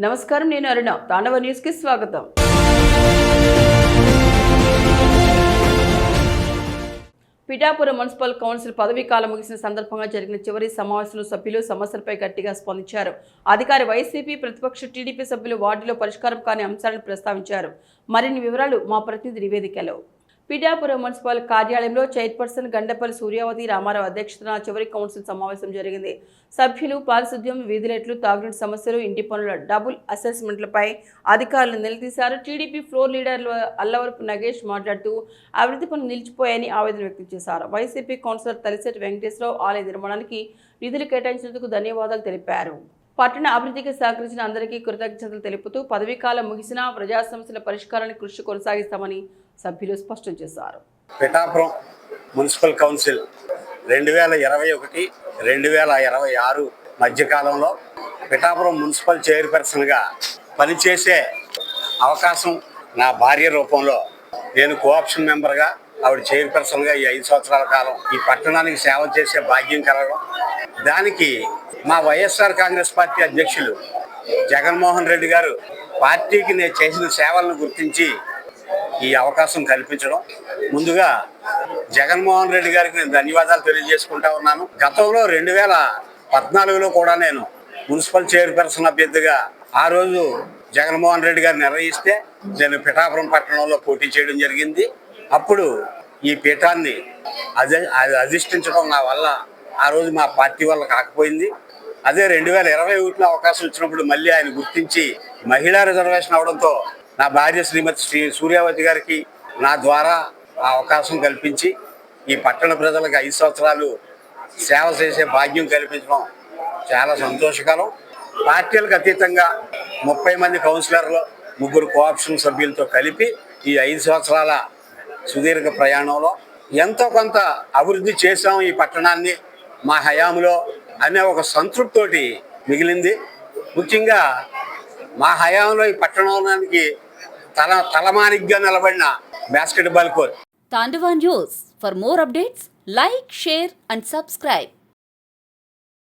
నమస్కారం, నేను అరుణ. తాండవ న్యూస్ కి స్వాగతం. పిఠాపురం మున్సిపల్ కౌన్సిల్ పదవీ కాలం ముగిసిన సందర్భంగా జరిగిన చివరి సమావేశంలో సభ్యులు సమస్యలపై గట్టిగా స్పందించారు. అధికార వైసీపీ, ప్రతిపక్ష టీడీపీ సభ్యులు వార్డులో పరిష్కారం కాని అంశాలను ప్రస్తావించారు. మరిన్ని వివరాలు మా ప్రతినిధి నివేదికలో. పిఠాపురం మున్సిపల్ కార్యాలయంలో చైర్పర్సన్ గండపల్లి సూర్యావతి రామారావు అధ్యక్షతన చివరి కౌన్సిల్ సమావేశం జరిగింది. సభ్యులు పారిశుద్ధ్యం, వీధిలైట్లు, తాగునీటి సమస్యలు, ఇంటి పనుల డబుల్ అసెస్మెంట్లపై అధికారులను నిలదీశారు. టీడీపీ ఫ్లోర్ లీడర్లు అల్లవరపు నగేష్ మాట్లాడుతూ అభివృద్ధి పనులు నిలిచిపోయాయని ఆవేదన వ్యక్తం చేశారు. వైసీపీ కౌన్సిలర్ తలిశెట్టి వెంకటేశ్వరరావు ఆలయ నిర్మాణానికి నిధులు కేటాయించినందుకు ధన్యవాదాలు తెలిపారు. పట్టణ అభివృద్ధికి సహకరించిన అందరికీ కృతజ్ఞతలు తెలుపుతూ పదవీకాలం ముగిసినా ప్రజా సమస్యల పరిష్కారానికి కృషి కొనసాగిస్తామని సభ్యులు స్పష్టం చేశారు. పిఠాపురం మున్సిపల్ కౌన్సిల్ 2021-2026 మధ్యకాలంలో పిఠాపురం మున్సిపల్ చైర్పర్సన్గా పనిచేసే అవకాశం నా భార్య రూపంలో నేను కోఆప్షన్ మెంబర్గా, ఆవిడ చైర్పర్సన్గా ఈ 5 సంవత్సరాల కాలం ఈ పట్టణానికి సేవ చేసే భాగ్యం కలగడం, దానికి మా వైఎస్ఆర్ కాంగ్రెస్ పార్టీ అధ్యక్షులు జగన్మోహన్ రెడ్డి గారు పార్టీకి నేను చేసిన సేవలను గుర్తించి ఈ అవకాశం కల్పించడం, ముందుగా జగన్మోహన్ రెడ్డి గారికి నేను ధన్యవాదాలు తెలియజేసుకుంటా ఉన్నాను. గతంలో 2014లో కూడా నేను మున్సిపల్ చైర్పర్సన్ అభ్యర్థిగా ఆ రోజు జగన్మోహన్ రెడ్డి గారు నిర్వహిస్తే నేను పిఠాపురం పట్టణంలో పోటీ చేయడం జరిగింది. అప్పుడు ఈ పీఠాన్ని అధిష్ఠించడం నా వల్ల ఆ రోజు మా పార్టీ వల్ల కాకపోయింది. అదే 2021లో అవకాశం వచ్చినప్పుడు మళ్ళీ ఆయన గుర్తించి మహిళా రిజర్వేషన్ అవడంతో నా భార్య శ్రీమతి సూర్యావతి గారికి నా ద్వారా ఆ అవకాశం కల్పించి ఈ పట్టణ ప్రజలకు 5 సంవత్సరాలు సేవ చేసే భాగ్యం కల్పించడం చాలా సంతోషకరం. పార్టీలకు అతీతంగా 30 మంది కౌన్సిలర్లు, 3 కోఆప్షన్ సభ్యులతో కలిపి ఈ 5 సంవత్సరాల సుదీర్ఘ ప్రయాణంలో ఎంతో కొంత అభివృద్ధి చేసాం ఈ పట్టణాన్ని మా హయాంలో అనే ఒక సంతృప్తితోటి మిగిలింది. ముఖ్యంగా మా హయాంలో ఈ పట్టణానికి తలమానిగ్గా నిలబడిన basketball court. Tandava News. For more updates, like, share and subscribe.